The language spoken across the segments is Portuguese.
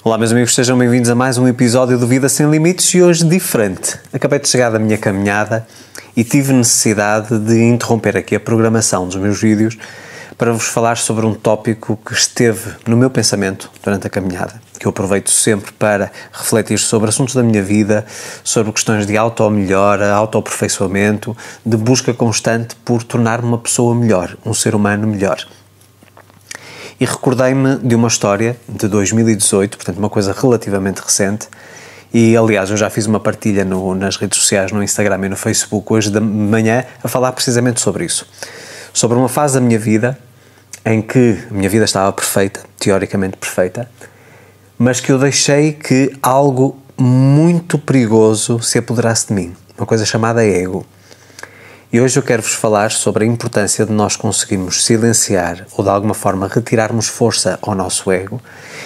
Olá meus amigos, sejam bem-vindos a mais um episódio do Vida Sem Limites e hoje diferente. Acabei de chegar da minha caminhada e tive necessidade de interromper aqui a programação dos meus vídeos para vos falar sobre um tópico que esteve no meu pensamento durante a caminhada, que eu aproveito sempre para refletir sobre assuntos da minha vida, sobre questões de auto-melhora, auto-aperfeiçoamento, de busca constante por tornar-me uma pessoa melhor, um ser humano melhor. E recordei-me de uma história de 2018, portanto uma coisa relativamente recente, e aliás eu já fiz uma partilha nas redes sociais, no Instagram e no Facebook hoje de manhã, a falar precisamente sobre isso. Sobre uma fase da minha vida em que a minha vida estava perfeita, teoricamente perfeita, mas que eu deixei que algo muito perigoso se apoderasse de mim, uma coisa chamada ego. E hoje eu quero-vos falar sobre a importância de nós conseguirmos silenciar ou de alguma forma retirarmos força ao nosso ego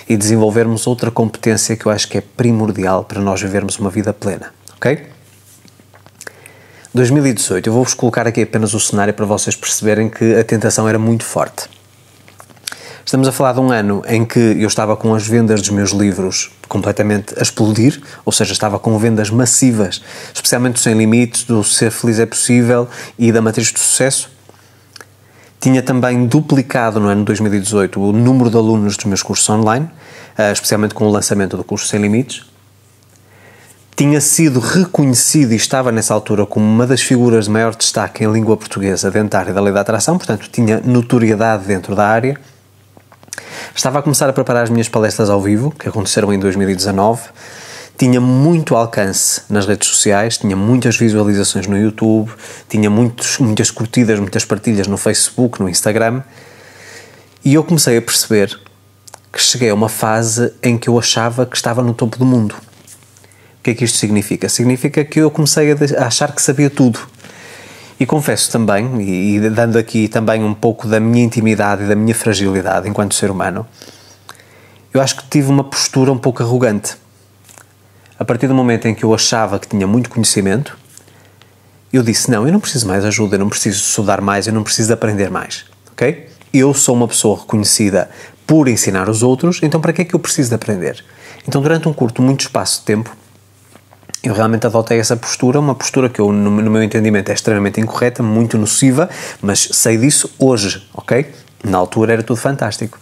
e desenvolvermos outra competência que eu acho que é primordial para nós vivermos uma vida plena, ok? 2018, eu vou-vos colocar aqui apenas o cenário para vocês perceberem que a tentação era muito forte. Estamos a falar de um ano em que eu estava com as vendas dos meus livros completamente a explodir, ou seja, estava com vendas massivas, especialmente do Sem Limites, do Ser Feliz é Possível e da Matriz do Sucesso. Tinha também duplicado no ano de 2018 o número de alunos dos meus cursos online, especialmente com o lançamento do curso Sem Limites. Tinha sido reconhecido e estava nessa altura como uma das figuras de maior destaque em língua portuguesa dentro da área da Lei da Atração, portanto tinha notoriedade dentro da área. Estava a começar a preparar as minhas palestras ao vivo, que aconteceram em 2019. Tinha muito alcance nas redes sociais, tinha muitas visualizações no YouTube, tinha muitas curtidas, muitas partilhas no Facebook, no Instagram. E eu comecei a perceber que cheguei a uma fase em que eu achava que estava no topo do mundo. O que é que isto significa? Significa que eu comecei a achar que sabia tudo. E confesso também, e dando aqui também um pouco da minha intimidade e da minha fragilidade enquanto ser humano, eu acho que tive uma postura um pouco arrogante. A partir do momento em que eu achava que tinha muito conhecimento, eu disse, não, eu não preciso mais de ajuda, eu não preciso estudar mais, eu não preciso de aprender mais, ok? Eu sou uma pessoa reconhecida por ensinar os outros, então para que é que eu preciso de aprender? Então durante um curto, muito espaço de tempo, eu realmente adotei essa postura, uma postura que eu, no meu entendimento, é extremamente incorreta, muito nociva, mas sei disso hoje, ok? Na altura era tudo fantástico.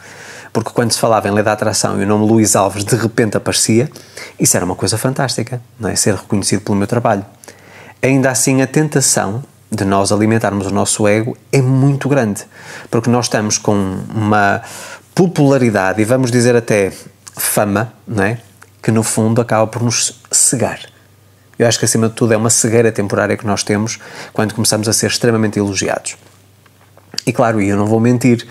Porque quando se falava em Lei da Atração e o nome Luís Alves de repente aparecia, isso era uma coisa fantástica, não é? Ser reconhecido pelo meu trabalho. Ainda assim, a tentação de nós alimentarmos o nosso ego é muito grande, porque nós estamos com uma popularidade e vamos dizer até fama, não é? Que no fundo acaba por nos cegar. Eu acho que acima de tudo é uma cegueira temporária que nós temos quando começamos a ser extremamente elogiados. E claro, eu não vou mentir,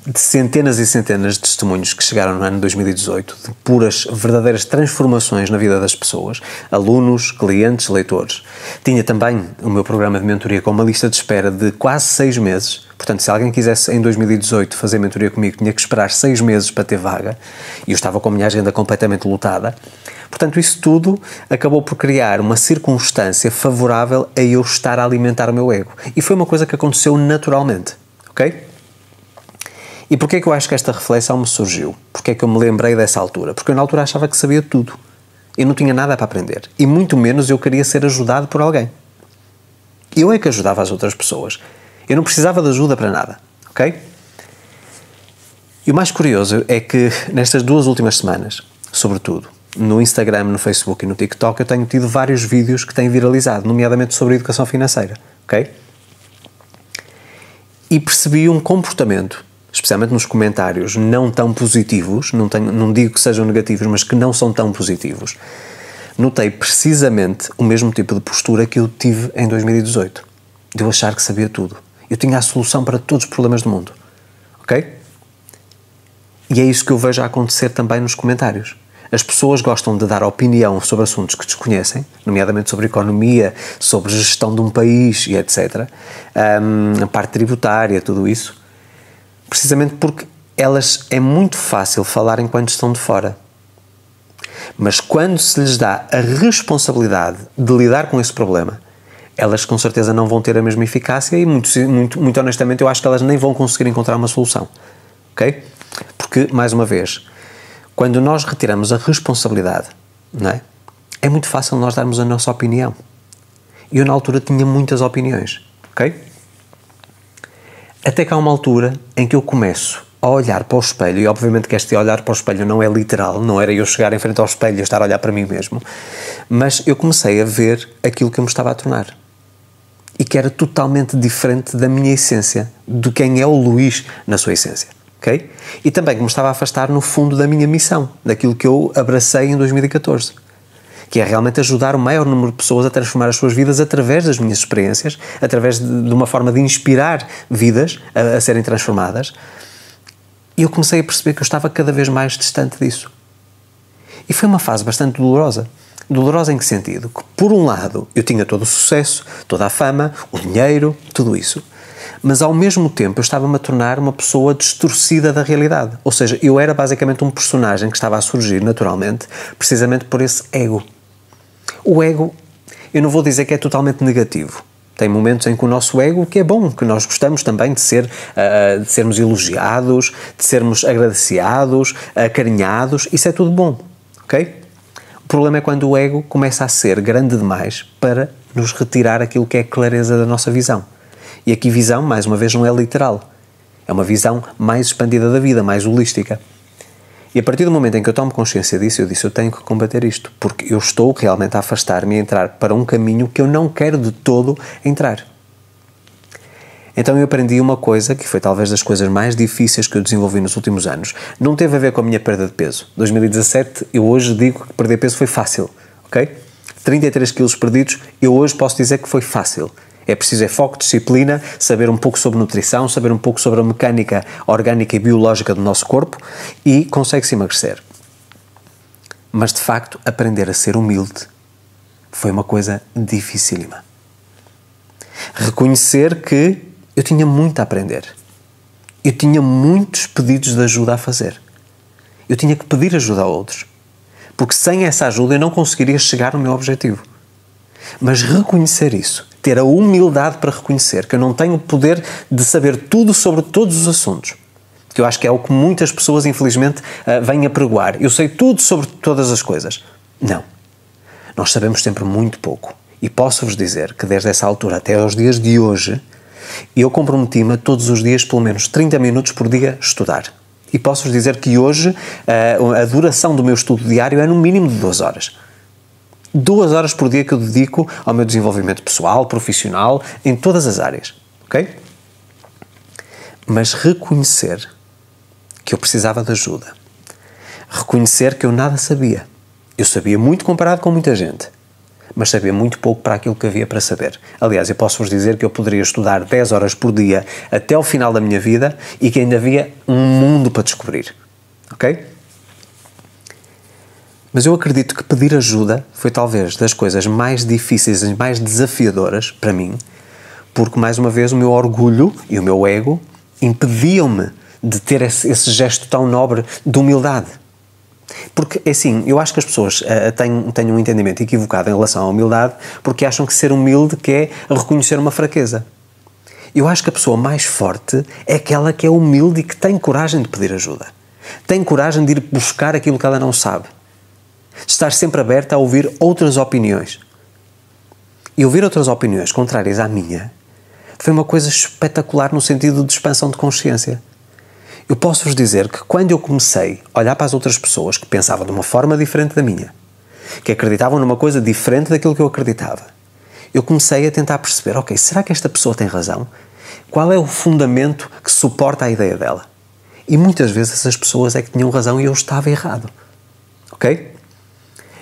de centenas e centenas de testemunhos que chegaram no ano de 2018, de puras, verdadeiras transformações na vida das pessoas, alunos, clientes, leitores. Tinha também o meu programa de mentoria com uma lista de espera de quase 6 meses, portanto se alguém quisesse em 2018 fazer mentoria comigo tinha que esperar 6 meses para ter vaga, e eu estava com a minha agenda completamente lotada. Portanto, isso tudo acabou por criar uma circunstância favorável a eu estar a alimentar o meu ego. E foi uma coisa que aconteceu naturalmente, ok? E porquê é que eu acho que esta reflexão me surgiu? Porquê é que eu me lembrei dessa altura? Porque eu na altura achava que sabia tudo. Eu não tinha nada para aprender. E muito menos eu queria ser ajudado por alguém. Eu é que ajudava as outras pessoas. Eu não precisava de ajuda para nada, ok? E o mais curioso é que nestas 2 últimas semanas, sobretudo, no Instagram, no Facebook e no TikTok, eu tenho tido vários vídeos que têm viralizado, nomeadamente sobre educação financeira, ok? E percebi um comportamento, especialmente nos comentários, não tão positivos, não digo que sejam negativos, mas que não são tão positivos. Notei precisamente o mesmo tipo de postura que eu tive em 2018, de eu achar que sabia tudo. Eu tinha a solução para todos os problemas do mundo, ok? E é isso que eu vejo a acontecer também nos comentários. As pessoas gostam de dar opinião sobre assuntos que desconhecem, nomeadamente sobre economia, sobre gestão de um país e etc. A parte tributária, tudo isso. Precisamente porque é muito fácil falar enquanto estão de fora. Mas quando se lhes dá a responsabilidade de lidar com esse problema, elas com certeza não vão ter a mesma eficácia e muito honestamente eu acho que elas nem vão conseguir encontrar uma solução. Ok? Porque, mais uma vez, quando nós retiramos a responsabilidade, não é? É muito fácil nós darmos a nossa opinião. Eu, na altura, tinha muitas opiniões, ok? Até que há uma altura em que eu começo a olhar para o espelho, e obviamente que este olhar para o espelho não é literal, não era eu chegar em frente ao espelho e estar a olhar para mim mesmo, mas eu comecei a ver aquilo que eu me estava a tornar. E que era totalmente diferente da minha essência, de quem é o Luís na sua essência, ok? E também que me estava a afastar, no fundo, da minha missão, daquilo que eu abracei em 2014. Que é realmente ajudar o maior número de pessoas a transformar as suas vidas através das minhas experiências, através de uma forma de inspirar vidas a serem transformadas. E eu comecei a perceber que eu estava cada vez mais distante disso. E foi uma fase bastante dolorosa. Dolorosa em que sentido? Que, por um lado, eu tinha todo o sucesso, toda a fama, o dinheiro, tudo isso. Mas, ao mesmo tempo, eu estava-me a tornar uma pessoa distorcida da realidade. Ou seja, eu era basicamente um personagem que estava a surgir naturalmente, precisamente por esse ego. O ego, eu não vou dizer que é totalmente negativo. Tem momentos em que o nosso ego, que é bom, que nós gostamos também de sermos elogiados, de sermos agradecidos, acarinhados, isso é tudo bom, ok? O problema é quando o ego começa a ser grande demais para nos retirar aquilo que é a clareza da nossa visão. E aqui visão, mais uma vez, não é literal. É uma visão mais expandida da vida, mais holística. E a partir do momento em que eu tomo consciência disso, eu disse, eu tenho que combater isto, porque eu estou realmente a afastar-me e a entrar para um caminho que eu não quero de todo entrar. Então eu aprendi uma coisa, que foi talvez das coisas mais difíceis que eu desenvolvi nos últimos anos. Não teve a ver com a minha perda de peso. 2017, eu hoje digo que perder peso foi fácil, ok? 33 quilos perdidos, eu hoje posso dizer que foi fácil. É preciso foco, disciplina, saber um pouco sobre nutrição, saber um pouco sobre a mecânica orgânica e biológica do nosso corpo e consegue-se emagrecer. Mas, de facto, aprender a ser humilde foi uma coisa dificílima. Reconhecer que eu tinha muito a aprender. Eu tinha muitos pedidos de ajuda a fazer. Eu tinha que pedir ajuda a outros. Porque sem essa ajuda eu não conseguiria chegar ao meu objetivo. Mas reconhecer isso, ter a humildade para reconhecer que eu não tenho o poder de saber tudo sobre todos os assuntos, que eu acho que é o que muitas pessoas, infelizmente, vêm a pregoar. Eu sei tudo sobre todas as coisas. Não. Nós sabemos sempre muito pouco. E posso-vos dizer que desde essa altura até aos dias de hoje, eu comprometi-me a todos os dias, pelo menos 30 minutos por dia, estudar. E posso-vos dizer que hoje a duração do meu estudo diário é no mínimo de 2 horas. 2 horas por dia que eu dedico ao meu desenvolvimento pessoal, profissional, em todas as áreas, ok? Mas reconhecer que eu precisava de ajuda. Reconhecer que eu nada sabia. Eu sabia muito comparado com muita gente, mas sabia muito pouco para aquilo que havia para saber. Aliás, eu posso-vos dizer que eu poderia estudar 10 horas por dia até ao final da minha vida e que ainda havia um mundo para descobrir, ok? Mas eu acredito que pedir ajuda foi talvez das coisas mais difíceis e mais desafiadoras para mim, porque, mais uma vez, o meu orgulho e o meu ego impediam-me de ter esse gesto tão nobre de humildade. Porque, assim, eu acho que as pessoas têm um entendimento equivocado em relação à humildade porque acham que ser humilde que é reconhecer uma fraqueza. Eu acho que a pessoa mais forte é aquela que é humilde e que tem coragem de pedir ajuda. Tem coragem de ir buscar aquilo que ela não sabe. Estar sempre aberta a ouvir outras opiniões. E ouvir outras opiniões contrárias à minha foi uma coisa espetacular no sentido de expansão de consciência. Eu posso-vos dizer que quando eu comecei a olhar para as outras pessoas que pensavam de uma forma diferente da minha, que acreditavam numa coisa diferente daquilo que eu acreditava, eu comecei a tentar perceber, ok, será que esta pessoa tem razão? Qual é o fundamento que suporta a ideia dela? E muitas vezes essas pessoas é que tinham razão e eu estava errado. Ok?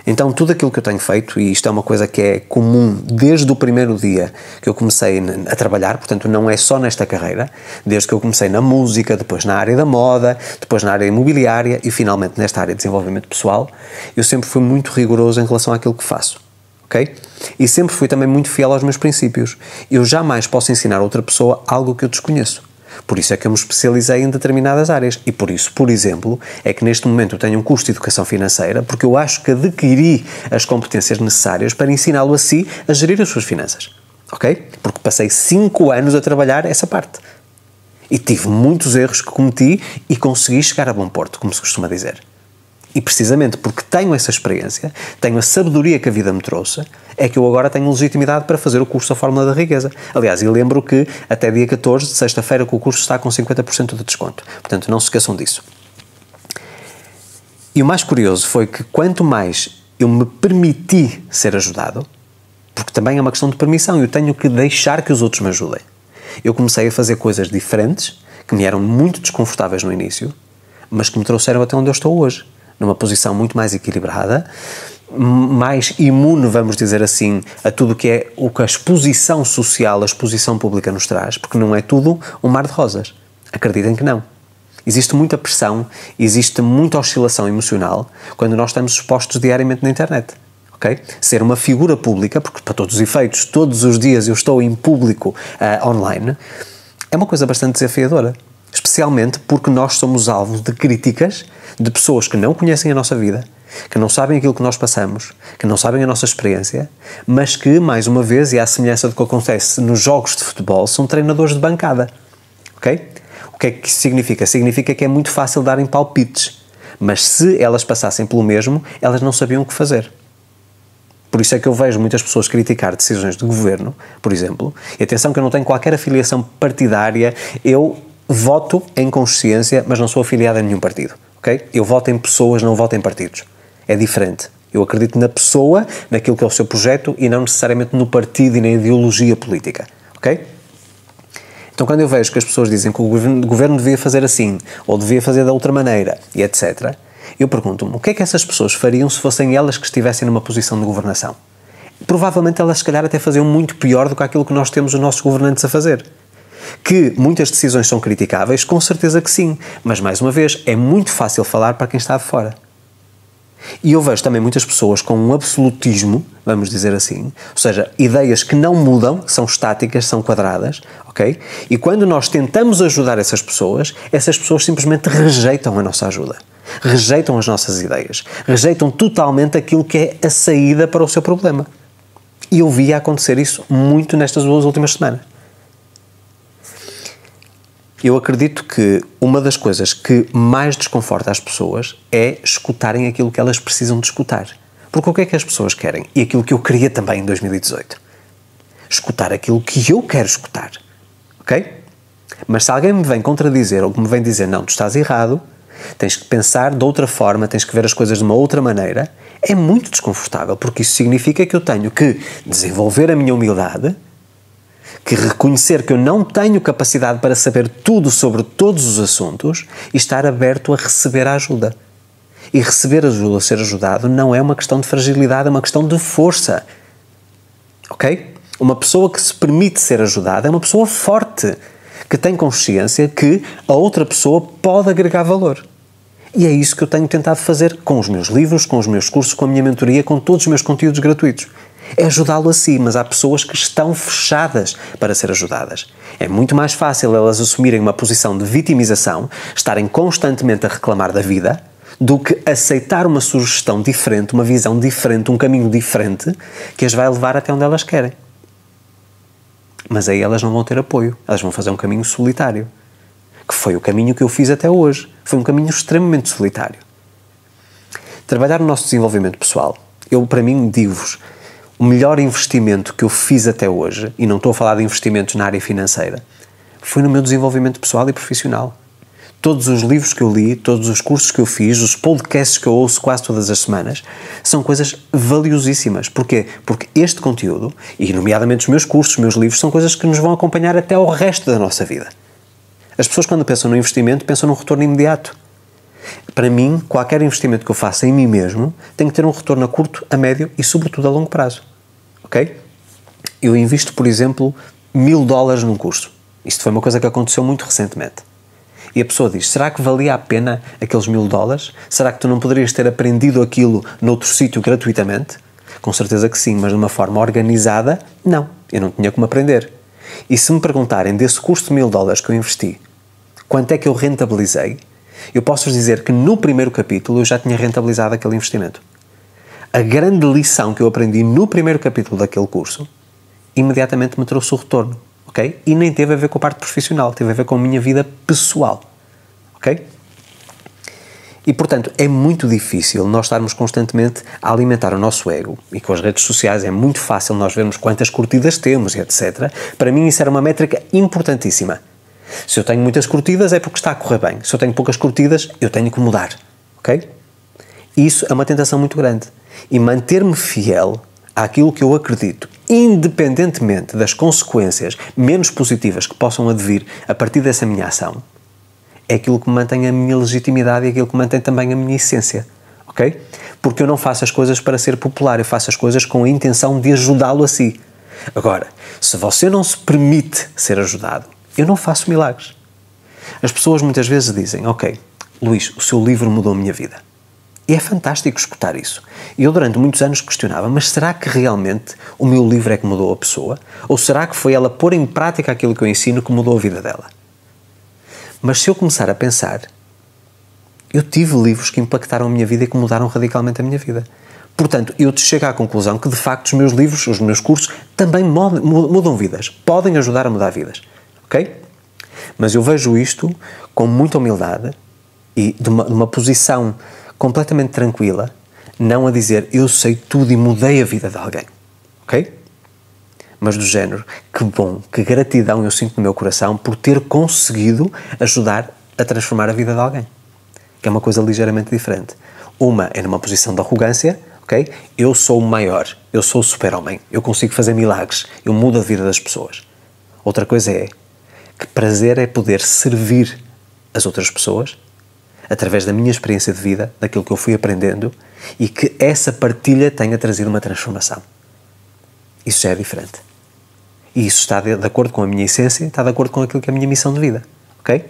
Então, tudo aquilo que eu tenho feito, e isto é uma coisa que é comum desde o primeiro dia que eu comecei a trabalhar, portanto, não é só nesta carreira, desde que eu comecei na música, depois na área da moda, depois na área imobiliária e, finalmente, nesta área de desenvolvimento pessoal, eu sempre fui muito rigoroso em relação àquilo que faço, ok? E sempre fui também muito fiel aos meus princípios. Eu jamais posso ensinar a outra pessoa algo que eu desconheço. Por isso é que eu me especializei em determinadas áreas e por isso, por exemplo, é que neste momento eu tenho um curso de educação financeira porque eu acho que adquiri as competências necessárias para ensiná-lo a si a gerir as suas finanças, ok? Porque passei 5 anos a trabalhar essa parte e tive muitos erros que cometi e consegui chegar a bom porto, como se costuma dizer. E precisamente porque tenho essa experiência, tenho a sabedoria que a vida me trouxe, é que eu agora tenho legitimidade para fazer o curso da Fórmula da Riqueza. Aliás, eu lembro que até dia 14 de sexta-feira que o curso está com 50% de desconto. Portanto, não se esqueçam disso. E o mais curioso foi que quanto mais eu me permiti ser ajudado, porque também é uma questão de permissão, eu tenho que deixar que os outros me ajudem. Eu comecei a fazer coisas diferentes, que me eram muito desconfortáveis no início, mas que me trouxeram até onde eu estou hoje. Numa posição muito mais equilibrada, mais imune, vamos dizer assim, a tudo que é o que a exposição social, a exposição pública nos traz, porque não é tudo um mar de rosas. Acreditem que não. Existe muita pressão, existe muita oscilação emocional quando nós estamos expostos diariamente na internet. Okay? Ser uma figura pública, porque para todos os efeitos, todos os dias eu estou em público online, é uma coisa bastante desafiadora. Especialmente porque nós somos alvo de críticas de pessoas que não conhecem a nossa vida, que não sabem aquilo que nós passamos, que não sabem a nossa experiência, mas que, mais uma vez, e à semelhança do que acontece nos jogos de futebol, são treinadores de bancada. Ok? O que é que isso significa? Significa que é muito fácil darem palpites, mas se elas passassem pelo mesmo, elas não sabiam o que fazer. Por isso é que eu vejo muitas pessoas criticar decisões de governo, por exemplo, e atenção que eu não tenho qualquer afiliação partidária, eu voto em consciência, mas não sou afiliado a nenhum partido, ok? Eu voto em pessoas, não voto em partidos. É diferente. Eu acredito na pessoa, naquilo que é o seu projeto e não necessariamente no partido e na ideologia política, ok? Então quando eu vejo que as pessoas dizem que o governo devia fazer assim, ou devia fazer da outra maneira, e etc., eu pergunto-me, o que é que essas pessoas fariam se fossem elas que estivessem numa posição de governação? Provavelmente elas, se calhar, até faziam muito pior do que aquilo que nós temos os nossos governantes a fazer. Que muitas decisões são criticáveis, com certeza que sim, mas mais uma vez é muito fácil falar para quem está de fora. E eu vejo também muitas pessoas com um absolutismo, vamos dizer assim, ou seja, ideias que não mudam, são estáticas, são quadradas, ok? E quando nós tentamos ajudar essas pessoas simplesmente rejeitam a nossa ajuda, rejeitam as nossas ideias, rejeitam totalmente aquilo que é a saída para o seu problema. E eu vi acontecer isso muito nestas 2 últimas semanas. Eu acredito que uma das coisas que mais desconforta as pessoas é escutarem aquilo que elas precisam de escutar. Porque o que é que as pessoas querem? E aquilo que eu queria também em 2018. Escutar aquilo que eu quero escutar. Ok? Mas se alguém me vem contradizer ou me vem dizer não, tu estás errado, tens que pensar de outra forma, tens que ver as coisas de uma outra maneira, é muito desconfortável, porque isso significa que eu tenho que desenvolver a minha humildade, que reconhecer que eu não tenho capacidade para saber tudo sobre todos os assuntos e estar aberto a receber a ajuda. E receber ajuda, ser ajudado, não é uma questão de fragilidade, é uma questão de força. Ok? Uma pessoa que se permite ser ajudada é uma pessoa forte, que tem consciência que a outra pessoa pode agregar valor. E é isso que eu tenho tentado fazer com os meus livros, com os meus cursos, com a minha mentoria, com todos os meus conteúdos gratuitos. É ajudá-lo a si, mas há pessoas que estão fechadas para ser ajudadas. É muito mais fácil elas assumirem uma posição de vitimização, estarem constantemente a reclamar da vida, do que aceitar uma sugestão diferente, uma visão diferente, um caminho diferente, que as vai levar até onde elas querem. Mas aí elas não vão ter apoio, elas vão fazer um caminho solitário, que foi o caminho que eu fiz até hoje. Foi um caminho extremamente solitário. Trabalhar no nosso desenvolvimento pessoal, eu, para mim, digo-vos, o melhor investimento que eu fiz até hoje, e não estou a falar de investimentos na área financeira, foi no meu desenvolvimento pessoal e profissional. Todos os livros que eu li, todos os cursos que eu fiz, os podcasts que eu ouço quase todas as semanas, são coisas valiosíssimas. Porquê? Porque este conteúdo, e nomeadamente os meus cursos, os meus livros, são coisas que nos vão acompanhar até ao resto da nossa vida. As pessoas, quando pensam no investimento, pensam num retorno imediato. Para mim, qualquer investimento que eu faça em mim mesmo tem que ter um retorno a curto, a médio e, sobretudo, a longo prazo. Ok? Eu invisto, por exemplo, $1000 num curso. Isto foi uma coisa que aconteceu muito recentemente. E a pessoa diz, será que valia a pena aqueles $1000? Será que tu não poderias ter aprendido aquilo noutro sítio gratuitamente? Com certeza que sim, mas de uma forma organizada, não. Eu não tinha como aprender. E se me perguntarem desse curso de $1000 que eu investi, quanto é que eu rentabilizei? Eu posso-vos dizer que no primeiro capítulo eu já tinha rentabilizado aquele investimento. A grande lição que eu aprendi no primeiro capítulo daquele curso imediatamente me trouxe o retorno, ok? E nem teve a ver com a parte profissional, teve a ver com a minha vida pessoal, ok? E, portanto, é muito difícil nós estarmos constantemente a alimentar o nosso ego. E com as redes sociais é muito fácil nós vermos quantas curtidas temos e etc. Para mim isso era uma métrica importantíssima. Se eu tenho muitas curtidas é porque está a correr bem. Se eu tenho poucas curtidas, eu tenho que mudar. Ok? Isso é uma tentação muito grande. E manter-me fiel àquilo que eu acredito, independentemente das consequências menos positivas que possam advir a partir dessa minha ação, é aquilo que mantém a minha legitimidade e aquilo que mantém também a minha essência, ok? Porque eu não faço as coisas para ser popular, eu faço as coisas com a intenção de ajudá-lo a si. Agora, se você não se permite ser ajudado, eu não faço milagres. As pessoas muitas vezes dizem, ok, Luís, o seu livro mudou a minha vida. E é fantástico escutar isso. E eu durante muitos anos questionava, mas será que realmente o meu livro é que mudou a pessoa? Ou será que foi ela pôr em prática aquilo que eu ensino que mudou a vida dela? Mas se eu começar a pensar, eu tive livros que impactaram a minha vida e que mudaram radicalmente a minha vida. Portanto, eu chego à conclusão que, de facto, os meus livros, os meus cursos, também mudam vidas. Podem ajudar a mudar vidas. Ok? Mas eu vejo isto com muita humildade e de uma posição completamente tranquila, não a dizer, eu sei tudo e mudei a vida de alguém. Ok? Mas do género, que bom, que gratidão eu sinto no meu coração por ter conseguido ajudar a transformar a vida de alguém. Que é uma coisa ligeiramente diferente. Uma é numa posição de arrogância, ok? Eu sou o maior, eu sou o super-homem, eu consigo fazer milagres, eu mudo a vida das pessoas. Outra coisa é, que prazer é poder servir as outras pessoas através da minha experiência de vida, daquilo que eu fui aprendendo e que essa partilha tenha trazido uma transformação. Isso já é diferente. E isso está de acordo com a minha essência, está de acordo com aquilo que é a minha missão de vida, ok?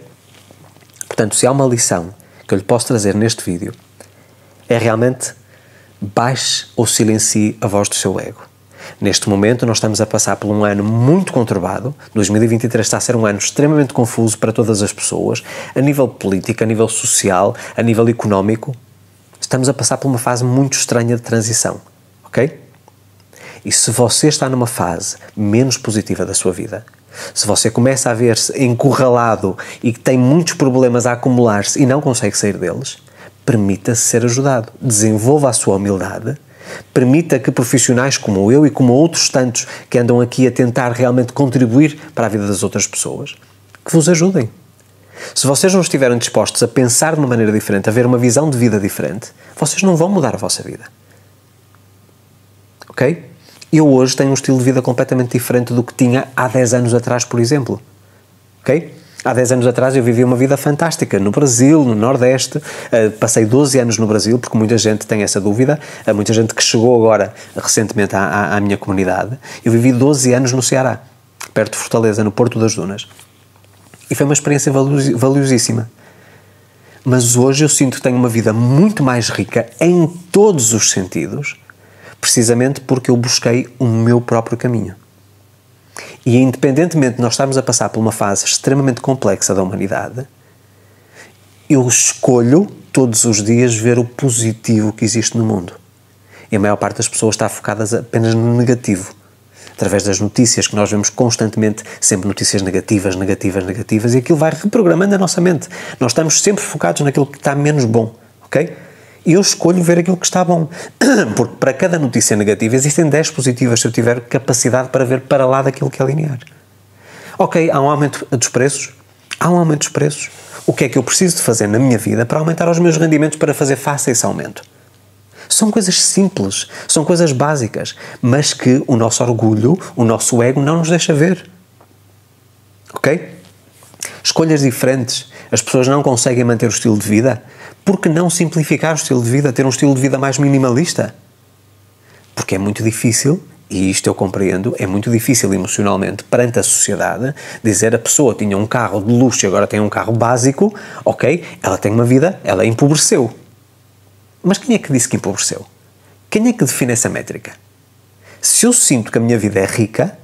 Portanto, se há uma lição que eu lhe posso trazer neste vídeo, é realmente baixe ou silencie a voz do seu ego. Neste momento nós estamos a passar por um ano muito conturbado, 2023 está a ser um ano extremamente confuso para todas as pessoas, a nível político, a nível social, a nível económico, estamos a passar por uma fase muito estranha de transição, ok? E se você está numa fase menos positiva da sua vida, se você começa a ver-se encurralado e que tem muitos problemas a acumular-se e não consegue sair deles, permita-se ser ajudado. Desenvolva a sua humildade, permita que profissionais como eu e como outros tantos que andam aqui a tentar realmente contribuir para a vida das outras pessoas, que vos ajudem. Se vocês não estiverem dispostos a pensar de uma maneira diferente, a ver uma visão de vida diferente, vocês não vão mudar a vossa vida. Ok? Eu hoje tenho um estilo de vida completamente diferente do que tinha há 10 anos atrás, por exemplo. Ok? Há 10 anos atrás eu vivia uma vida fantástica no Brasil, no Nordeste, passei 12 anos no Brasil, porque muita gente tem essa dúvida, muita gente que chegou agora recentemente à minha comunidade. Eu vivi 12 anos no Ceará, perto de Fortaleza, no Porto das Dunas. E foi uma experiência valiosíssima. Mas hoje eu sinto que tenho uma vida muito mais rica em todos os sentidos, precisamente porque eu busquei o meu próprio caminho. E independentemente de nós estarmos a passar por uma fase extremamente complexa da humanidade, eu escolho todos os dias ver o positivo que existe no mundo. E a maior parte das pessoas está focadas apenas no negativo. Através das notícias que nós vemos constantemente, sempre notícias negativas, e aquilo vai reprogramando a nossa mente. Nós estamos sempre focados naquilo que está menos bom, ok? E eu escolho ver aquilo que está bom. Porque para cada notícia negativa existem 10 positivas se eu tiver capacidade para ver para lá daquilo que é linear. Ok, há um aumento dos preços? Há um aumento dos preços. O que é que eu preciso de fazer na minha vida para aumentar os meus rendimentos para fazer face a esse aumento? São coisas simples, são coisas básicas, mas que o nosso orgulho, o nosso ego não nos deixa ver. Ok? Escolhas diferentes. As pessoas não conseguem manter o estilo de vida. Por que não simplificar o estilo de vida, ter um estilo de vida mais minimalista? Porque é muito difícil, e isto eu compreendo, é muito difícil emocionalmente perante a sociedade dizer a pessoa tinha um carro de luxo e agora tem um carro básico, ok, ela tem uma vida, ela empobreceu. Mas quem é que disse que empobreceu? Quem é que define essa métrica? Se eu sinto que a minha vida é rica,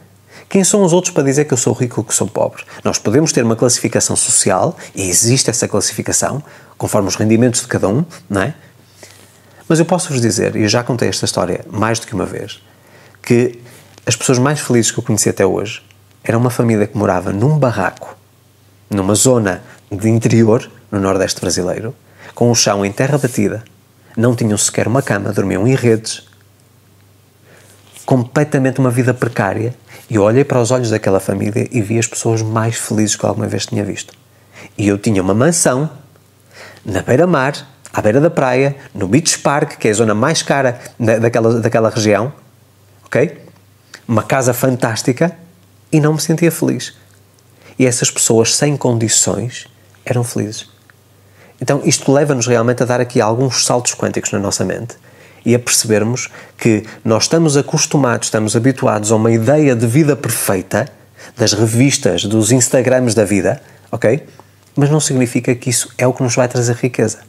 quem são os outros para dizer que eu sou rico ou que sou pobre? Nós podemos ter uma classificação social, e existe essa classificação, conforme os rendimentos de cada um, não é? Mas eu posso-vos dizer, e eu já contei esta história mais do que uma vez, que as pessoas mais felizes que eu conheci até hoje era uma família que morava num barraco, numa zona de interior, no Nordeste brasileiro, com o chão em terra batida, não tinham sequer uma cama, dormiam em redes, completamente uma vida precária. E eu olhei para os olhos daquela família e vi as pessoas mais felizes que alguma vez tinha visto. E eu tinha uma mansão na beira-mar, à beira da praia, no Beach Park, que é a zona mais cara daquela região, ok? Uma casa fantástica, e não me sentia feliz. E essas pessoas sem condições eram felizes. Então isto leva-nos realmente a dar aqui alguns saltos quânticos na nossa mente e a percebermos que nós estamos acostumados, estamos habituados a uma ideia de vida perfeita, das revistas, dos Instagrams da vida, ok? Mas não significa que isso é o que nos vai trazer riqueza.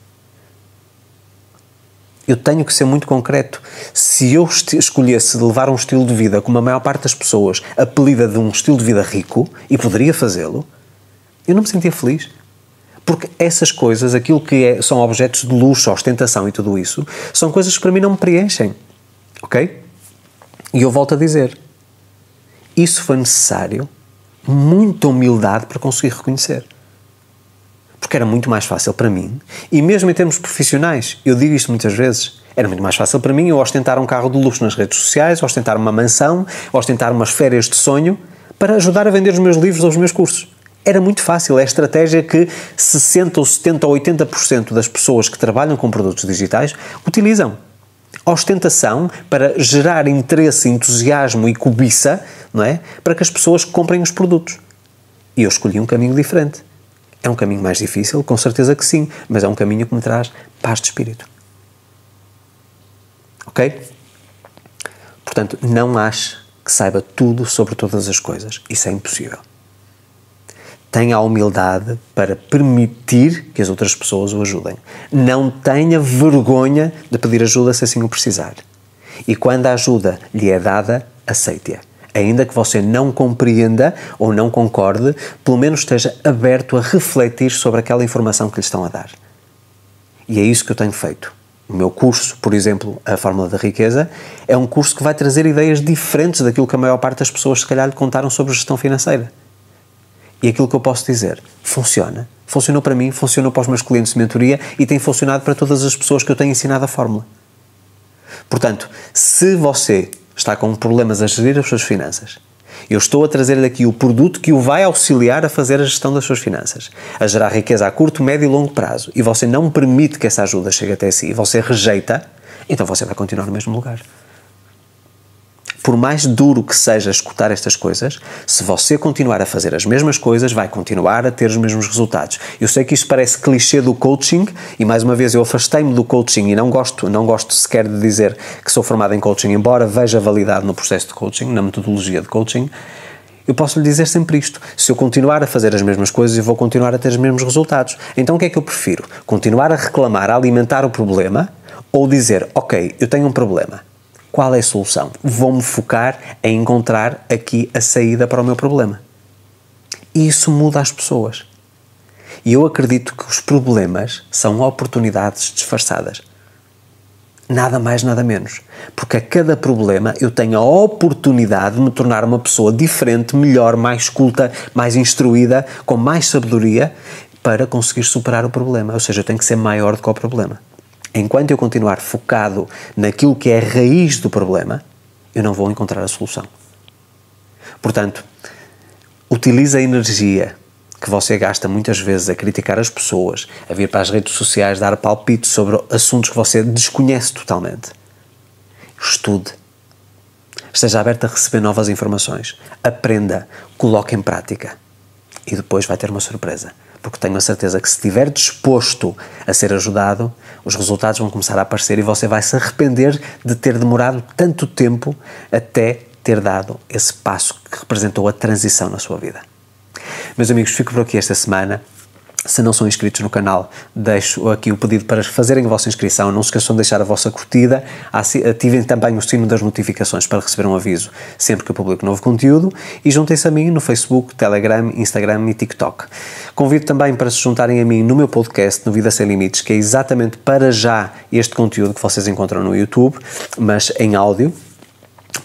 Eu tenho que ser muito concreto. Se eu escolhesse levar um estilo de vida como a maior parte das pessoas apelida de um estilo de vida rico, e poderia fazê-lo, eu não me sentia feliz. Porque essas coisas, aquilo que são objetos de luxo, ostentação e tudo isso, são coisas que para mim não me preenchem. Ok? E eu volto a dizer, isso foi necessário muita humildade para conseguir reconhecer. Porque era muito mais fácil para mim, e mesmo em termos profissionais, eu digo isto muitas vezes, era muito mais fácil para mim eu ostentar um carro de luxo nas redes sociais, ostentar uma mansão, ostentar umas férias de sonho, para ajudar a vender os meus livros ou os meus cursos. Era muito fácil, é a estratégia que 60 ou 70 ou 80% das pessoas que trabalham com produtos digitais utilizam. Ostentação para gerar interesse, entusiasmo e cobiça, não é? Para que as pessoas comprem os produtos. E eu escolhi um caminho diferente. É um caminho mais difícil? Com certeza que sim, mas é um caminho que me traz paz de espírito. Ok? Portanto, não ache que saiba tudo sobre todas as coisas. Isso é impossível. Tenha a humildade para permitir que as outras pessoas o ajudem. Não tenha vergonha de pedir ajuda se assim o precisar. E quando a ajuda lhe é dada, aceite-a. Ainda que você não compreenda ou não concorde, pelo menos esteja aberto a refletir sobre aquela informação que lhe estão a dar. E é isso que eu tenho feito. O meu curso, por exemplo, a Fórmula da Riqueza, é um curso que vai trazer ideias diferentes daquilo que a maior parte das pessoas se calhar lhe contaram sobre gestão financeira. E aquilo que eu posso dizer, funciona. Funcionou para mim, funcionou para os meus clientes de mentoria e tem funcionado para todas as pessoas que eu tenho ensinado a fórmula. Portanto, se você está com problemas a gerir as suas finanças, eu estou a trazer-lhe aqui o produto que o vai auxiliar a fazer a gestão das suas finanças, a gerar riqueza a curto, médio e longo prazo, e você não permite que essa ajuda chegue até si, e você rejeita, então você vai continuar no mesmo lugar. Por mais duro que seja escutar estas coisas, se você continuar a fazer as mesmas coisas, vai continuar a ter os mesmos resultados. Eu sei que isto parece clichê do coaching, e mais uma vez eu afastei-me do coaching e não gosto sequer de dizer que sou formado em coaching, embora veja validade no processo de coaching, na metodologia de coaching. Eu posso lhe dizer sempre isto, se eu continuar a fazer as mesmas coisas, eu vou continuar a ter os mesmos resultados. Então o que é que eu prefiro? Continuar a reclamar, a alimentar o problema, ou dizer, ok, eu tenho um problema. Qual é a solução? Vou-me focar em encontrar aqui a saída para o meu problema. E isso muda as pessoas. E eu acredito que os problemas são oportunidades disfarçadas. Nada mais, nada menos. Porque a cada problema eu tenho a oportunidade de me tornar uma pessoa diferente, melhor, mais culta, mais instruída, com mais sabedoria, para conseguir superar o problema. Ou seja, eu tenho que ser maior do que o problema. Enquanto eu continuar focado naquilo que é a raiz do problema, eu não vou encontrar a solução. Portanto, utilize a energia que você gasta muitas vezes a criticar as pessoas, a vir para as redes sociais dar palpites sobre assuntos que você desconhece totalmente. Estude. Esteja aberto a receber novas informações. Aprenda. Coloque em prática. E depois vai ter uma surpresa. Porque tenho a certeza que se estiver disposto a ser ajudado, os resultados vão começar a aparecer e você vai se arrepender de ter demorado tanto tempo até ter dado esse passo que representou a transição na sua vida. Meus amigos, fico por aqui esta semana. Se não são inscritos no canal, deixo aqui o pedido para fazerem a vossa inscrição. Não se esqueçam de deixar a vossa curtida. Ativem também o sino das notificações para receber um aviso sempre que eu publico novo conteúdo. E juntem-se a mim no Facebook, Telegram, Instagram e TikTok. Convido também para se juntarem a mim no meu podcast, no Vida Sem Limites, que é exatamente para já este conteúdo que vocês encontram no YouTube, mas em áudio.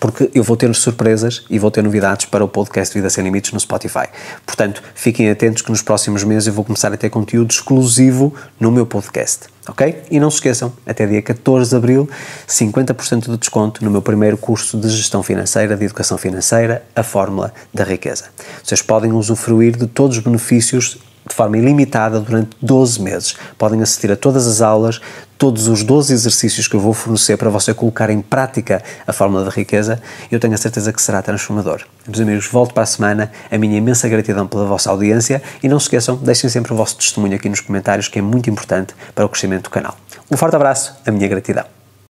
porque eu vou ter surpresas e vou ter novidades para o podcast Vida Sem Limites no Spotify. Portanto, fiquem atentos que nos próximos meses eu vou começar a ter conteúdo exclusivo no meu podcast, ok? E não se esqueçam, até dia 14 de Abril, 50% de desconto no meu primeiro curso de Gestão Financeira, de Educação Financeira, a Fórmula da Riqueza. Vocês podem usufruir de todos os benefícios de forma ilimitada durante 12 meses. Podem assistir a todas as aulas, todos os 12 exercícios que eu vou fornecer para você colocar em prática a Fórmula da Riqueza. Eu tenho a certeza que será transformador. Meus amigos, volto para a semana. A minha imensa gratidão pela vossa audiência e não se esqueçam, deixem sempre o vosso testemunho aqui nos comentários, que é muito importante para o crescimento do canal. Um forte abraço, a minha gratidão.